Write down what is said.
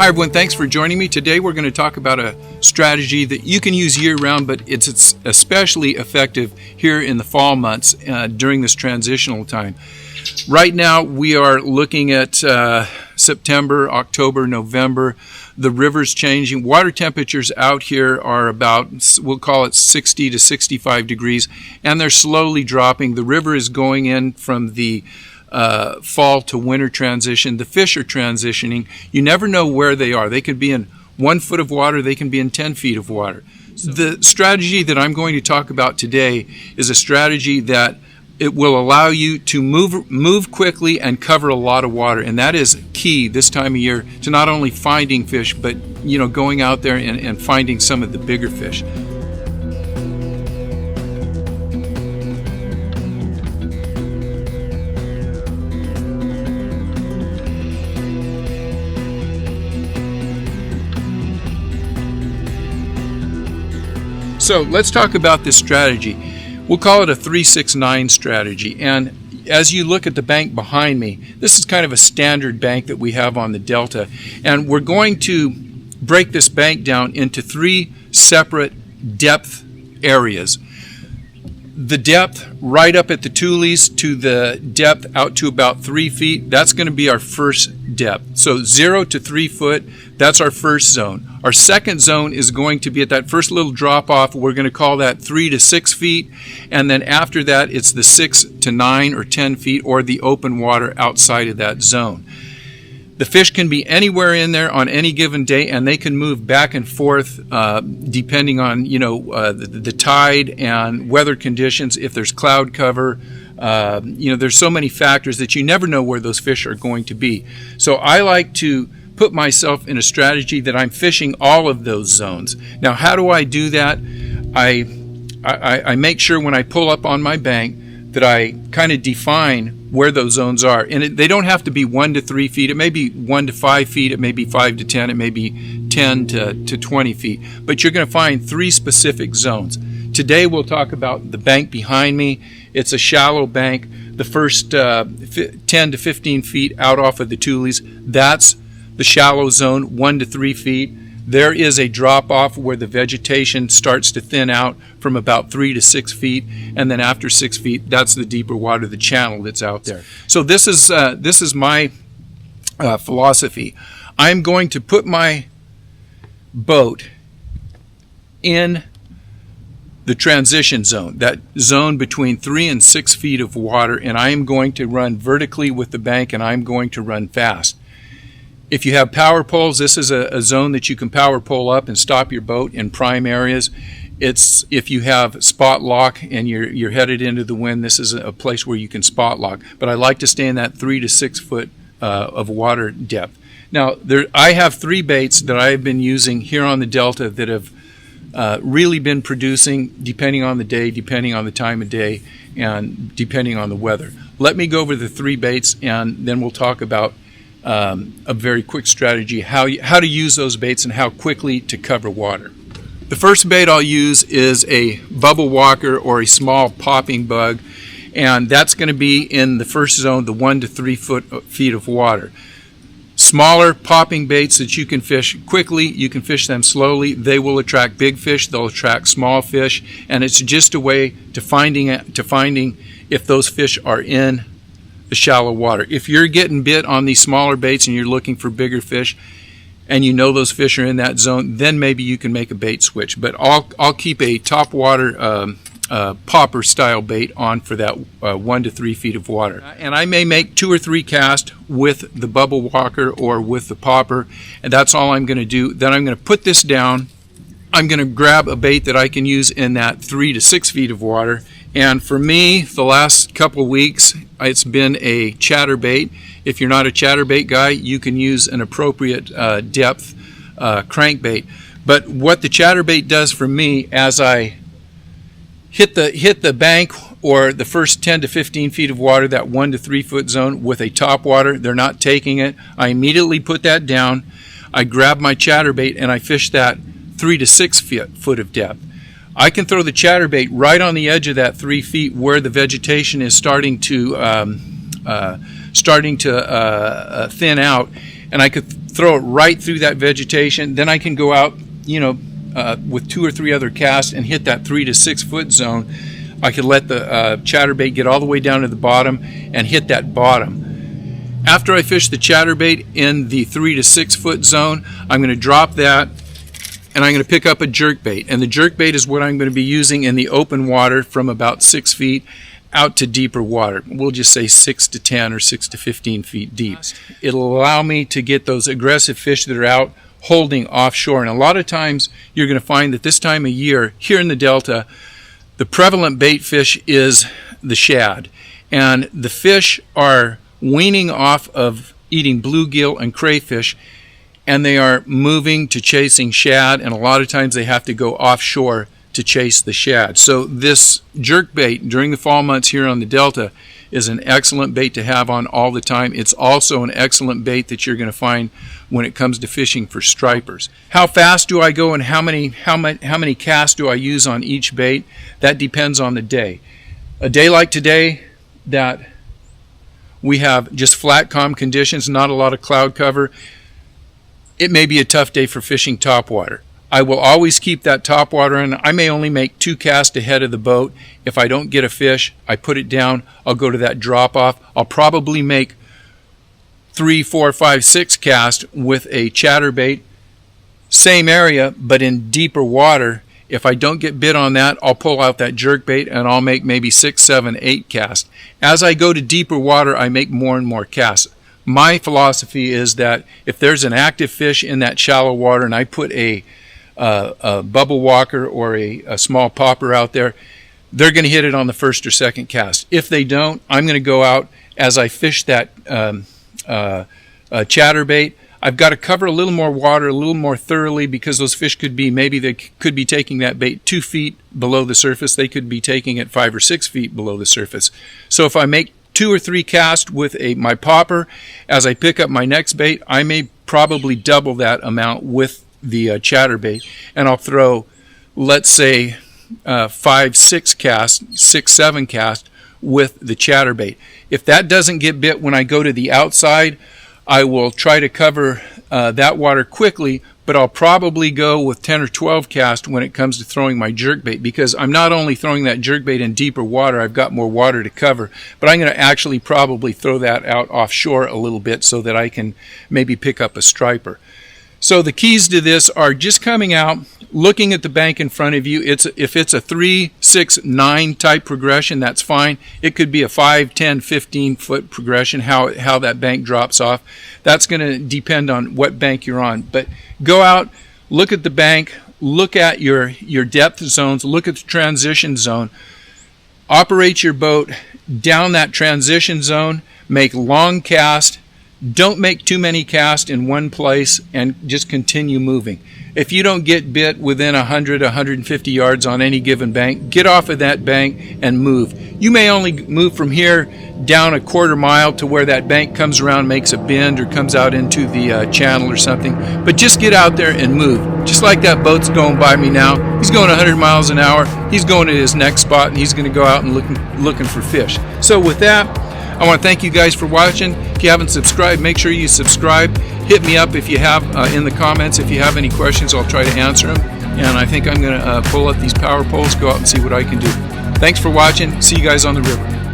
Hi everyone, thanks for joining me. Today we're going to talk about a strategy that you can use year-round, but it's especially effective here in the fall months during this transitional time. Right now we are looking at September, October, November. The river's changing. Water temperatures out here are about, we'll call it 60 to 65 degrees, and they're slowly dropping. The river is going in from the fall to winter transition. The fish are transitioning. You never know where they are. They could be in 1 foot of water. They can be in 10 feet of water. The strategy that I'm going to talk about today is a strategy that it will allow you to move quickly and cover a lot of water, and that is key this time of year to not only finding fish, but going out there and finding some of the bigger fish. So let's talk about this strategy. We'll call it a 3-6-9 strategy. And as you look at the bank behind me, this is kind of a standard bank that we have on the Delta. And we're going to break this bank down into 3 separate depth areas. The depth right up at the tules to the depth out to about 3 feet, that's going to be our first depth. So 0 to 3 foot, that's our first zone. Our second zone is going to be at that first little drop off. We're going to call that 3 to 6 feet. And then after that, it's the 6 to 9 or 10 feet or the open water outside of that zone. The fish can be anywhere in there on any given day, and they can move back and forth depending on the tide and weather conditions. If there's cloud cover, there's so many factors that you never know where those fish are going to be. So I like to put myself in a strategy that I'm fishing all of those zones. Now, how do I do that? I make sure when I pull up on my bank that I kind of define where those zones are. And they don't have to be 1 to 3 feet. It may be 1 to 5 feet. It may be 5 to 10. It may be 10 to 20 feet. But you're going to find 3 specific zones. Today we'll talk about the bank behind me. It's a shallow bank. The first 10 to 15 feet out off of the tules, that's the shallow zone, 1 to 3 feet. There is a drop off where the vegetation starts to thin out from about 3 to 6 feet, and then after 6 feet, that's the deeper water, the channel that's out there. So this is my philosophy. I'm going to put my boat in the transition zone, that zone between 3 and 6 feet of water, and I am going to run vertically with the bank, and I'm going to run fast. If you have power poles, this is a zone that you can power pole up and stop your boat in prime areas. If you have spot lock and you're headed into the wind, this is a place where you can spot lock. But I like to stay in that 3 to 6 foot of water depth. Now, I have 3 baits that I have been using here on the Delta that have really been producing, depending on the day, depending on the time of day, and depending on the weather. Let me go over the 3 baits, and then we'll talk about a very quick strategy, how to use those baits and how quickly to cover water. The first bait I'll use is a bubble walker or a small popping bug, and that's going to be in the first zone, the 1 to 3 feet of water. Smaller popping baits that you can fish quickly, you can fish them slowly. They will attract big fish, they'll attract small fish, and it's just a way to finding if those fish are in the shallow water. If you're getting bit on these smaller baits and you're looking for bigger fish and you know those fish are in that zone, then maybe you can make a bait switch. But I'll keep a top water popper style bait on for that 1 to 3 feet of water. And I may make 2 or 3 casts with the bubble walker or with the popper, and that's all I'm going to do. Then I'm going to put this down. I'm going to grab a bait that I can use in that 3 to 6 feet of water. And for me, the last couple weeks, it's been a chatterbait. If you're not a chatterbait guy, you can use an appropriate depth crankbait. But what the chatterbait does for me, as I hit the bank or the first 10 to 15 feet of water, that 1 to 3 foot zone with a top water, they're not taking it. I immediately put that down. I grab my chatterbait and I fish that 3 to 6 foot of depth. I can throw the chatterbait right on the edge of that 3 feet where the vegetation is starting to thin out, and I could throw it right through that vegetation. Then I can go out, with 2 or 3 other casts and hit that 3 to 6 foot zone. I could let the chatterbait get all the way down to the bottom and hit that bottom. After I fish the chatterbait in the 3 to 6 foot zone, I'm going to drop that and I'm going to pick up a jerkbait. And the jerkbait is what I'm going to be using in the open water from about 6 feet out to deeper water. We'll just say 6 to 10 or 6 to 15 feet deep. It'll allow me to get those aggressive fish that are out holding offshore. And a lot of times you're going to find that this time of year here in the Delta, the prevalent bait fish is the shad. And the fish are weaning off of eating bluegill and crayfish, and they are moving to chasing shad, and a lot of times they have to go offshore to chase the shad. So this jerkbait during the fall months here on the Delta is an excellent bait to have on all the time. It's also an excellent bait that you're going to find when it comes to fishing for stripers. How fast do I go and how many casts do I use on each bait? That depends on the day. A day like today that we have just flat calm conditions, not a lot of cloud cover, it may be a tough day for fishing topwater. I will always keep that topwater in. I may only make 2 casts ahead of the boat. If I don't get a fish, I put it down. I'll go to that drop off. I'll probably make 3, 4, 5, 6 casts with a chatterbait. Same area, but in deeper water. If I don't get bit on that, I'll pull out that jerkbait and I'll make maybe 6, 7, 8 casts. As I go to deeper water, I make more and more casts. My philosophy is that if there's an active fish in that shallow water and I put a bubble walker or a small popper out there, they're going to hit it on the first or second cast. If they don't, I'm going to go out as I fish that chatterbait. I've got to cover a little more water, a little more thoroughly, because those fish could be, maybe they could be taking that bait 2 feet below the surface. They could be taking it 5 or 6 feet below the surface. So if I make 2 or 3 casts with my popper, as I pick up my next bait, I may probably double that amount with the chatterbait, and I'll throw, let's say, 5, 6 casts, 6, 7 casts with the chatterbait. If that doesn't get bit when I go to the outside, I will try to cover that water quickly, but I'll probably go with 10 or 12 casts when it comes to throwing my jerkbait, because I'm not only throwing that jerkbait in deeper water, I've got more water to cover, but I'm going to actually probably throw that out offshore a little bit so that I can maybe pick up a striper. So the keys to this are just coming out, looking at the bank in front of you. If it's a 3, 6, 9 type progression, that's fine. It could be a 5, 10, 15 foot progression, how that bank drops off. That's going to depend on what bank you're on. But go out, look at the bank, look at your depth zones, look at the transition zone. Operate your boat down that transition zone, make long casts. Don't make too many casts in one place and just continue moving. If you don't get bit within 100, 150 yards on any given bank, get off of that bank and move. You may only move from here down a quarter mile to where that bank comes around, makes a bend, or comes out into the channel or something, but just get out there and move. Just like that boat's going by me now. He's going 100 miles an hour. He's going to his next spot, and he's going to go out and looking for fish. So with that, I want to thank you guys for watching. If you haven't subscribed, make sure you subscribe. Hit me up if you have in the comments. If you have any questions, I'll try to answer them. And I think I'm going to pull up these power poles, go out and see what I can do. Thanks for watching. See you guys on the river.